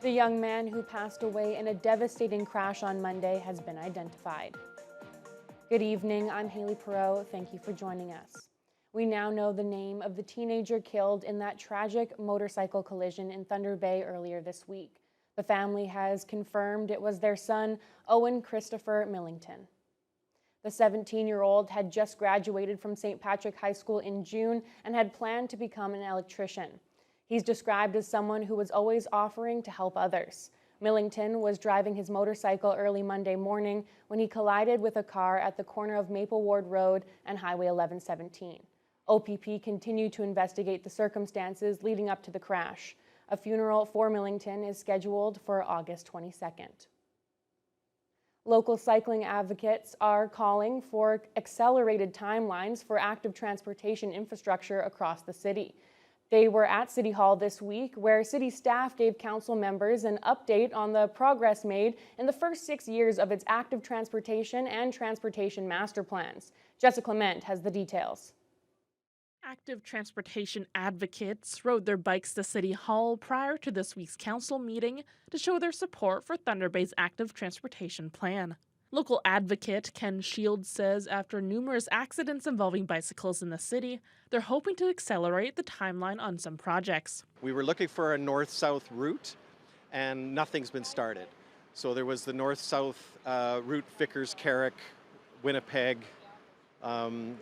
The young man who passed away in a devastating crash on Monday has been identified. Good evening, I'm Haley Perot. Thank you for joining us. We now know the name of the teenager killed in that tragic motorcycle collision in Thunder Bay earlier this week. The family has confirmed it was their son, Owen Christopher Millington. The 17-year-old had just graduated from St. Patrick High School in June and had planned to become an electrician. He's described as someone who was always offering to help others. Millington was driving his motorcycle early Monday morning when he collided with a car at the corner of Maple Ward Road and Highway 1117. OPP continued to investigate the circumstances leading up to the crash. A funeral for Millington is scheduled for August 22nd. Local cycling advocates are calling for accelerated timelines for active transportation infrastructure across the city. They were at City Hall this week, where city staff gave council members an update on the progress made in the first 6 years of its active transportation and transportation master plans. Jessica Clement has the details. Active transportation advocates rode their bikes to City Hall prior to this week's council meeting to show their support for Thunder Bay's active transportation plan. Local advocate Ken Shields says after numerous accidents involving bicycles in the city, they're hoping to accelerate the timeline on some projects. We were looking for a north-south route, and nothing's been started. So there was the north-south route, Vickers, Carrick, Winnipeg, and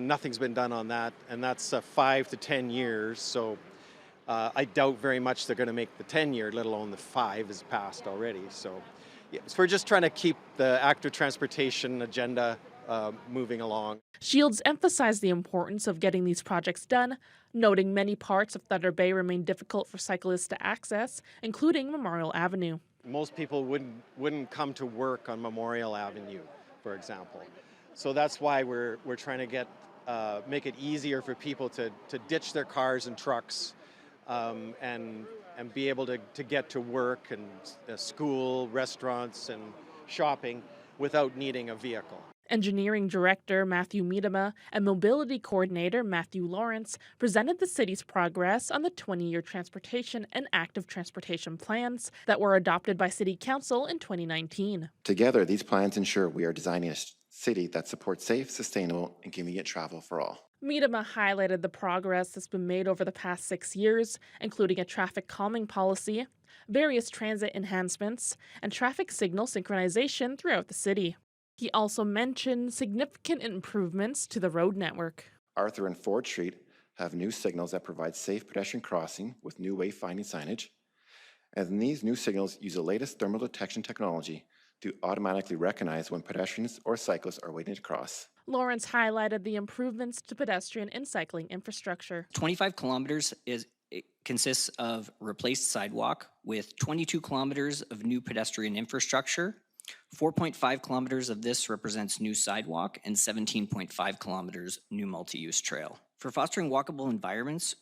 nothing's been done on that, and that's 5 to 10 years. So I doubt very much they're going to make the 10-year, let alone the 5 is passed already. So we're just trying to keep the active transportation agenda moving along. Shields emphasized the importance of getting these projects done, noting many parts of Thunder Bay remain difficult for cyclists to access, including Memorial Avenue. Most people wouldn't come to work on Memorial Avenue, for example. So that's why we're trying to make it easier for people to ditch their cars and trucks and be able to get to work and school, restaurants, and shopping without needing a vehicle. Engineering Director Matthew Miedema and Mobility Coordinator Matthew Lawrence presented the city's progress on the 20-year transportation and active transportation plans that were adopted by City Council in 2019. Together, these plans ensure we are designing a city that supports safe, sustainable, and convenient travel for all. Miedema highlighted the progress that's been made over the past 6 years, including a traffic calming policy, various transit enhancements, and traffic signal synchronization throughout the city. He also mentioned significant improvements to the road network. Arthur and Ford Street have new signals that provide safe pedestrian crossing with new wayfinding signage, and these new signals use the latest thermal detection technology to automatically recognize when pedestrians or cyclists are waiting to cross. Lawrence highlighted the improvements to pedestrian and cycling infrastructure. 25 kilometers consists of replaced sidewalk with 22 kilometers of new pedestrian infrastructure. 4.5 kilometers of this represents new sidewalk and 17.5 kilometers new multi-use trail. For fostering walkable environments,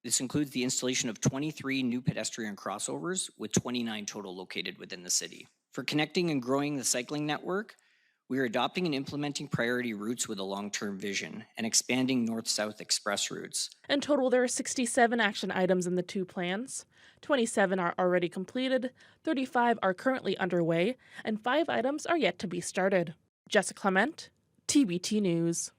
this includes the installation of 23 new pedestrian crossovers with 29 total located within the city. For connecting and growing the cycling network, we are adopting and implementing priority routes with a long-term vision and expanding north-south express routes. In total, there are 67 action items in the two plans. 27 are already completed, 35 are currently underway, and 5 items are yet to be started. Jessica Clement, TBT News.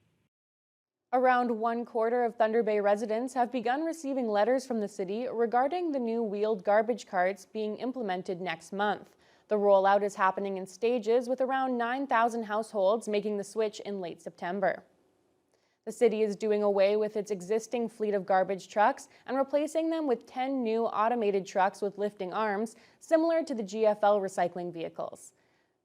Around 1/4 of Thunder Bay residents have begun receiving letters from the city regarding the new wheeled garbage carts being implemented next month. The rollout is happening in stages, with around 9,000 households making the switch in late September. The city is doing away with its existing fleet of garbage trucks and replacing them with 10 new automated trucks with lifting arms, similar to the GFL recycling vehicles.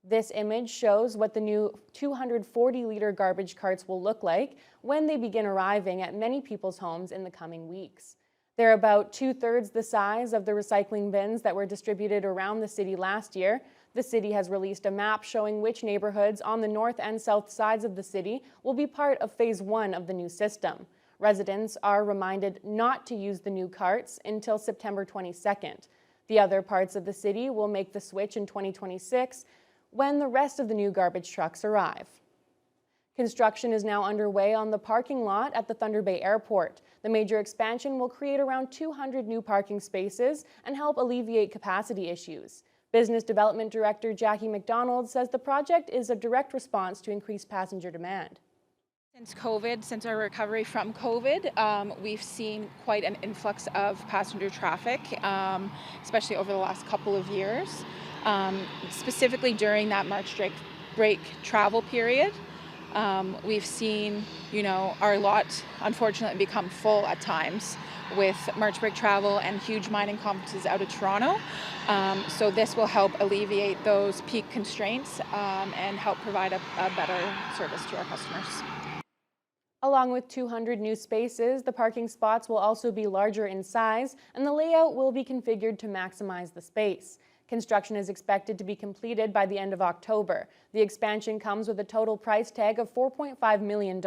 This image shows what the new 240-liter garbage carts will look like when they begin arriving at many people's homes in the coming weeks. They're about 2/3 the size of the recycling bins that were distributed around the city last year. The city has released a map showing which neighborhoods on the north and south sides of the city will be part of Phase 1 of the new system. Residents are reminded not to use the new carts until September 22nd. The other parts of the city will make the switch in 2026 when the rest of the new garbage trucks arrive. Construction is now underway on the parking lot at the Thunder Bay Airport. The major expansion will create around 200 new parking spaces and help alleviate capacity issues. Business Development Director Jackie McDonald says the project is a direct response to increased passenger demand. Since our recovery from COVID, we've seen quite an influx of passenger traffic, especially over the last couple of years, specifically during that March break travel period. We've seen, our lot unfortunately become full at times with March break travel and huge mining conferences out of Toronto. So this will help alleviate those peak constraints and help provide a better service to our customers. Along with 200 new spaces, the parking spots will also be larger in size, and the layout will be configured to maximize the space. Construction is expected to be completed by the end of October. The expansion comes with a total price tag of $4.5 million,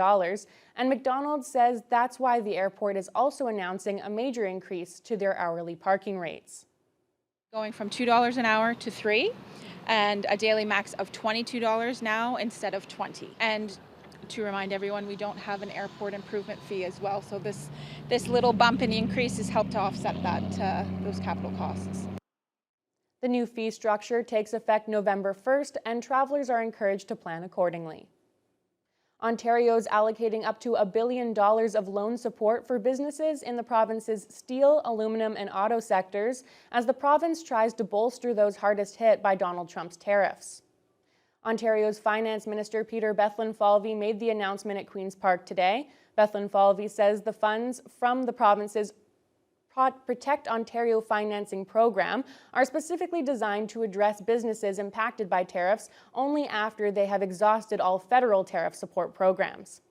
and McDonald's says that's why the airport is also announcing a major increase to their hourly parking rates. Going from $2 an hour to $3, and a daily max of $22 now instead of $20. And to remind everyone, we don't have an airport improvement fee as well, so this little bump in increase has helped to offset those capital costs. The new fee structure takes effect November 1st, and travelers are encouraged to plan accordingly. Ontario is allocating up to $1 billion of loan support for businesses in the province's steel, aluminum, and auto sectors as the province tries to bolster those hardest hit by Donald Trump's tariffs. Ontario's Finance Minister Peter Bethlenfalvy made the announcement at Queen's Park today. Bethlenfalvy says the funds from the province's Protect Ontario financing program are specifically designed to address businesses impacted by tariffs only after they have exhausted all federal tariff support programs.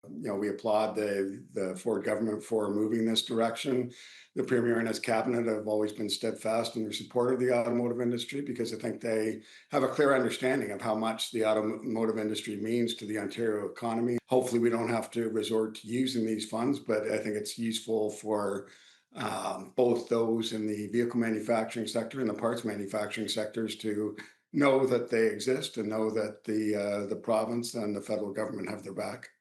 We applaud the Ford government for moving this direction. The Premier and his cabinet have always been steadfast in their support of the automotive industry because I think they have a clear understanding of how much the automotive industry means to the Ontario economy. Hopefully we don't have to resort to using these funds, but I think it's useful for both those in the vehicle manufacturing sector and the parts manufacturing sectors to know that they exist and know that the province and the federal government have their back.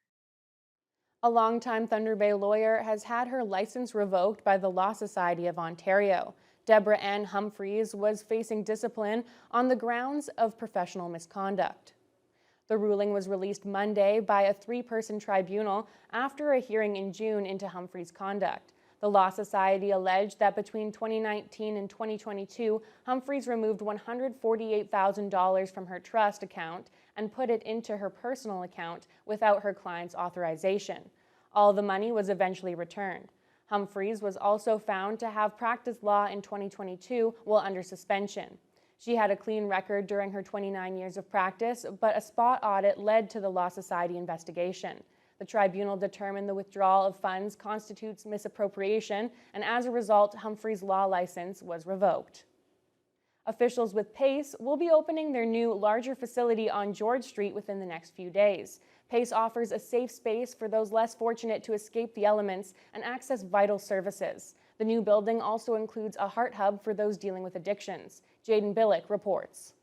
A longtime Thunder Bay lawyer has had her license revoked by the Law Society of Ontario. Deborah Ann Humphreys was facing discipline on the grounds of professional misconduct. The ruling was released Monday by a 3-person tribunal after a hearing in June into Humphreys' conduct. The Law Society alleged that between 2019 and 2022, Humphreys removed $148,000 from her trust account and put it into her personal account without her client's authorization. All the money was eventually returned. Humphreys was also found to have practiced law in 2022 while under suspension. She had a clean record during her 29 years of practice, but a spot audit led to the Law Society investigation. The tribunal determined the withdrawal of funds constitutes misappropriation, and as a result, Humphreys' law license was revoked. Officials with Pace will be opening their new, larger facility on George Street within the next few days. Pace offers a safe space for those less fortunate to escape the elements and access vital services. The new building also includes a heart hub for those dealing with addictions. Jaden Billick reports.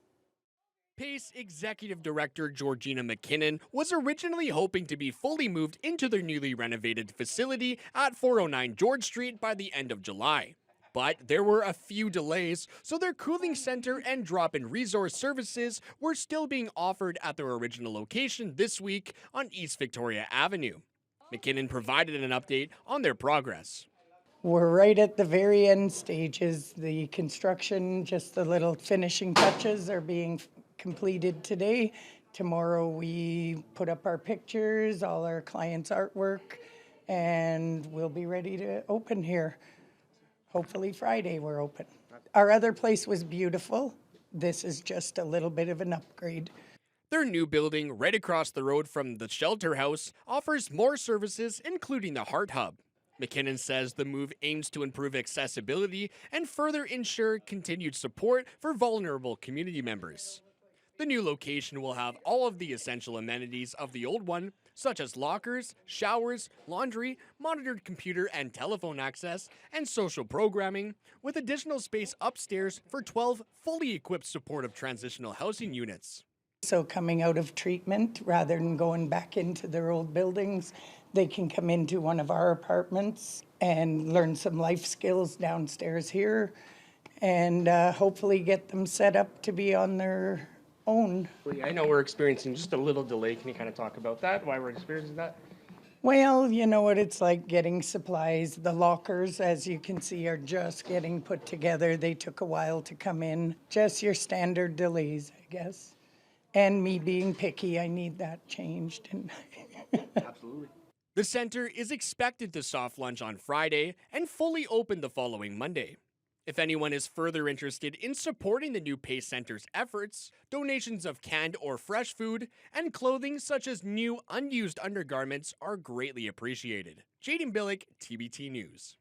Pace Executive Director Georgina McKinnon was originally hoping to be fully moved into their newly renovated facility at 409 George Street by the end of July. But there were a few delays, so their cooling center and drop-in resource services were still being offered at their original location this week on East Victoria Avenue. McKinnon provided an update on their progress. We're right at the very end stages. The construction, just the little finishing touches are being completed today. Tomorrow we put up our pictures, all our clients' artwork, and we'll be ready to open here. Hopefully Friday we're open. Our other place was beautiful. This is just a little bit of an upgrade. Their new building, right across the road from the shelter house, offers more services, including the Heart Hub. McKinnon says the move aims to improve accessibility and further ensure continued support for vulnerable community members. The new location will have all of the essential amenities of the old one, such as lockers, showers, laundry, monitored computer and telephone access, and social programming, with additional space upstairs for 12 fully equipped supportive transitional housing units. So coming out of treatment, rather than going back into their old buildings, they can come into one of our apartments and learn some life skills downstairs here and hopefully get them set up to be on their own. I know we're experiencing just a little delay. Can you kind of talk about that, why we're experiencing that? Well, you know what it's like getting supplies. The lockers, as you can see, are just getting put together. They took a while to come in. Just your standard delays, I guess. And me being picky, I need that changed. Absolutely. The center is expected to soft launch on Friday and fully open the following Monday. If anyone is further interested in supporting the new PACE Center's efforts, donations of canned or fresh food and clothing such as new unused undergarments are greatly appreciated. Jaden Billick, TBT News.